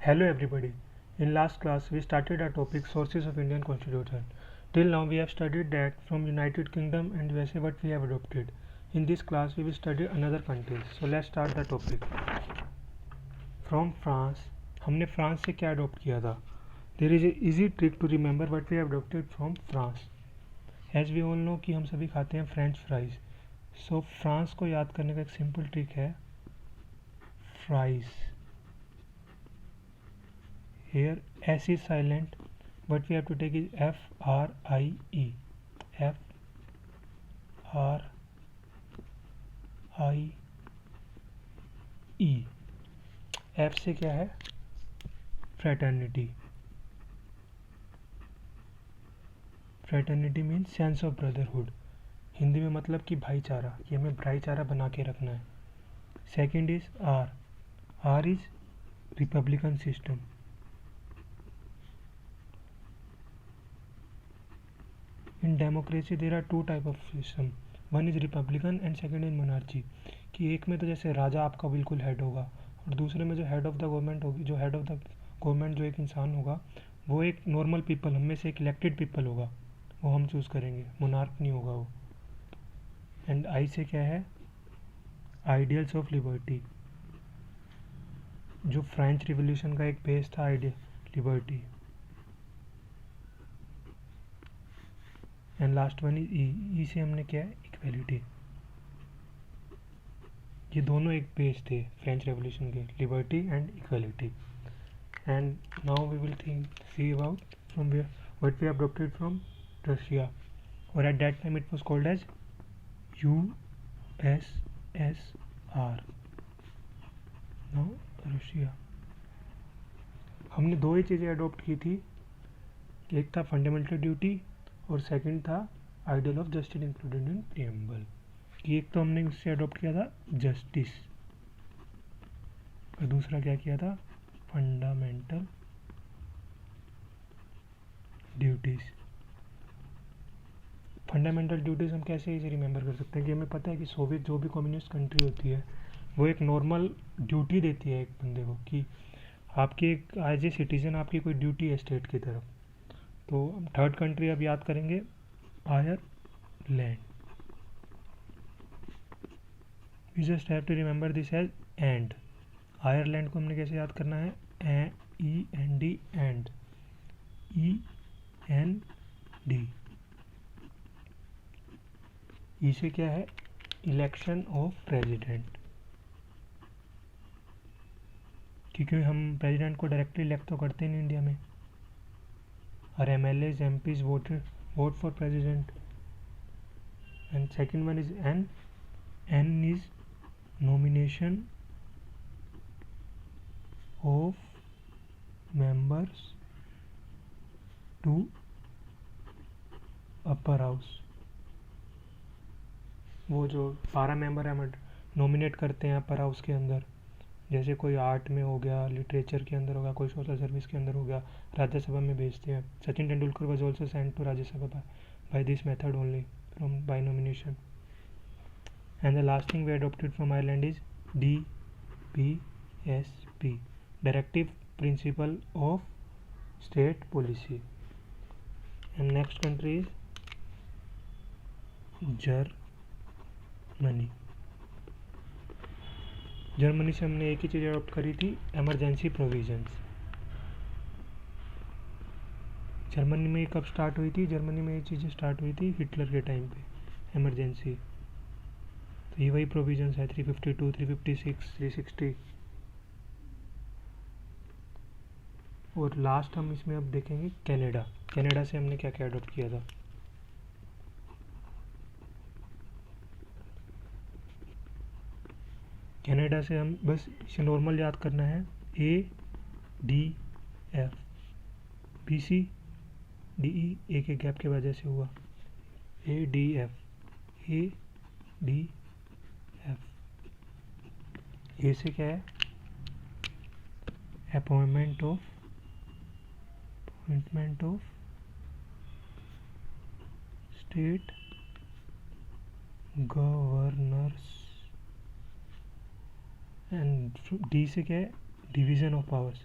Hello everybody. In last class we started our topic sources of Indian Constitution. Till now we have studied that from United Kingdom and USA what we have adopted. In this class we will study another countries. So let's start the topic. From France. हमने France से क्या adopt किया था? There is a easy trick to remember what we have adopted from France. As we all know कि हम सभी खाते हैं फ्रेंच फ्राइज. So फ्रांस को याद करने का एक सिंपल ट्रिक है fries. Here S is silent. What we have to take is F-R-I-E. F-R-I-E. F से क्या है? Fraternity. Fraternity means sense of brotherhood. Hindi में मतलब कि भाईचारा. ये हमें भाईचारा बना के रखना है. Second is R. R is Republican system. In democracy there are two type of system. One is Republican and second is monarchy. कि एक में तो जैसे राजा आपका बिल्कुल हेड होगा और दूसरे में जो हेड ऑफ द गवर्नमेंट होगी, जो हेड ऑफ द गवर्नमेंट जो एक इंसान होगा वो एक नॉर्मल पीपल, हम में से एक इलेक्टेड पीपल होगा, वो हम चूज़ करेंगे, मोनार्क नहीं होगा वो. एंड आई से क्या है? Ideals of liberty. जो फ्रेंच रिवॉल्यूशन का एक बेस था ideal liberty. And last one is E. E से हमने क्या है? इक्वलिटी. ये दोनों एक बेस थे फ्रेंच रेवोल्यूशन के, liberty and equality. And now we will see about from what we adopted from Russia, और at that time it was called as USSR. Now Russia. हमने दो ही चीज़ें अडॉप्ट की थी, एक था फंडामेंटल ड्यूटी और सेकंड था ideal of justice included in preamble. कि एक तो हमने उससे अडॉप्ट किया था जस्टिस और दूसरा क्या किया था? Fundamental duties. फंडामेंटल ड्यूटीज़ हम कैसे इसे रिमेंबर कर सकते हैं कि हमें पता है कि सोवियत जो भी कम्युनिस्ट कंट्री होती है वो एक नॉर्मल ड्यूटी देती है एक बंदे को कि आपकी एक एज ए सिटीज़न आपकी कोई ड्यूटी है स्टेट की तरफ. तो हम थर्ड कंट्री अब याद करेंगे Ireland. We just have to remember this age and. Ireland को हमने कैसे याद करना है? END and. END. ई से क्या है? Election of president. क्योंकि हम प्रेसिडेंट को डायरेक्टली इलेक्ट तो करते नहीं इंडिया में, और MLAs MPs vote for president. And second one is N. N is nomination of members to upper house. वो जो 12 मेंबर हम नॉमिनेट करते हैं अपर हाउस के अंदर, जैसे कोई आर्ट में हो गया, लिटरेचर के अंदर होगा, कोई सोशल सर्विस के अंदर हो गया, राज्यसभा में भेजते हैं. Sachin Tendulkar was also sent to Rajya Sabha by this method only, from by nomination. And the last thing we adopted from Ireland is DPSP, directive principle of state policy. And next country is Germany. Germany से हमने एक ही चीज़ adopt करी थी, emergency provisions. Germany में कब start हुई थी? Germany में ये चीज़ें स्टार्ट हुई थी हिटलर के टाइम पे, एमरजेंसी. तो ये वही प्रोविजंस है 352, 356, 360. और लास्ट हम इसमें अब देखेंगे कनाडा. कनाडा से हमने क्या क्या अडॉप्ट किया था? कनाडा से हम बस इसे नॉर्मल याद करना है, ADF. BCDE एक एक गैप के वजह से हुआ, ADF. ए से क्या है? Appointment of state governors. And D से क्या है? Division of powers.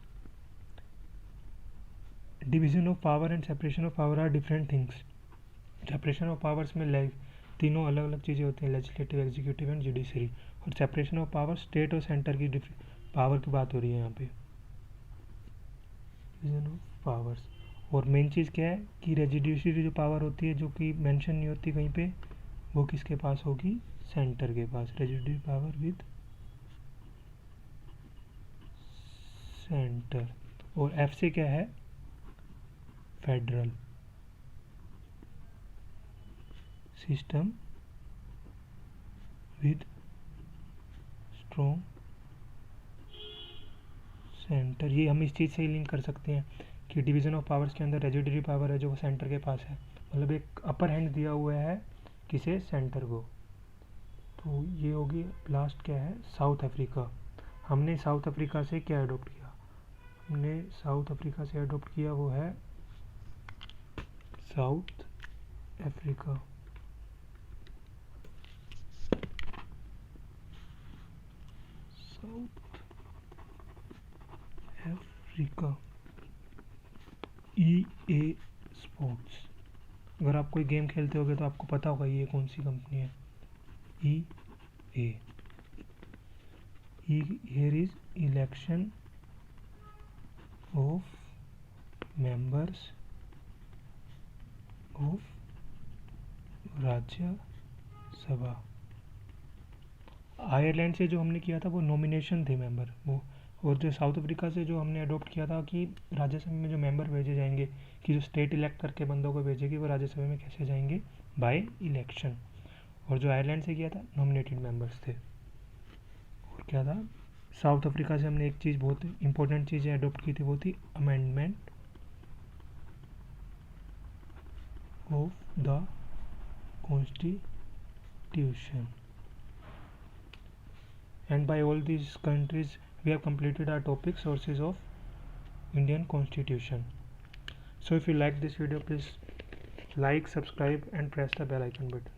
Division of power and separation of power are different things. Separation of powers में तीनों अलग अलग चीज़ें होती हैं, लेजिस्लेटिव, एग्जीक्यूटिव एंड जुडिशरी। और सेपरेशन ऑफ पावर स्टेट और सेंटर की पावर की बात हो रही है यहाँ पे, डिवीजन ऑफ पावर्स। और मेन चीज़ क्या है कि रेजिड्यूशरी जो पावर होती है, जो कि मेंशन नहीं होती कहीं पे, वो किसके पास होगी, सेंटर के पास। रेजिड्यूशरी पावर विद सेंटर। और एफ से क्या है, federal system with strong centre. ये हम इस चीज़ से ही लिंक कर सकते हैं कि डिवीज़न ऑफ पावर्स के अंदर रेजिड्यूरी पावर है जो सेंटर के पास है, मतलब एक अपर हैंड दिया हुआ है किसे, सेंटर को। तो ये होगी। लास्ट क्या है, साउथ अफ्रीका। हमने साउथ अफ्रीका से क्या अडोप्ट किया, हमने साउथ अफ्रीका से अडोप्ट किया वो है south Africa. South Africa EA sports. अगर आप कोई गेम खेलते होगे तो आपको पता होगा ये कौन सी कंपनी है, EA। Here is election of members of राज्य सभा। आयरलैंड से जो हमने किया था वो नॉमिनेशन थे मेंबर वो, और जो साउथ अफ्रीका से जो हमने अडोप्ट किया था कि राज्यसभा में जो मेंबर भेजे जाएंगे, कि जो स्टेट इलेक्ट करके बंदों को भेजेगी, वो राज्यसभा में कैसे जाएंगे, बाय इलेक्शन। और जो आयरलैंड से किया था नॉमिनेटेड मेंबर्स थे। और क्या था, साउथ अफ्रीका से हमने एक चीज़ बहुत इंपॉर्टेंट चीज़ें अडोप्ट की थी, वो थी amendment of the constitution. And by all these countries we have completed our topic, sources of Indian Constitution. So if you like this video, please like, subscribe and press the bell icon button.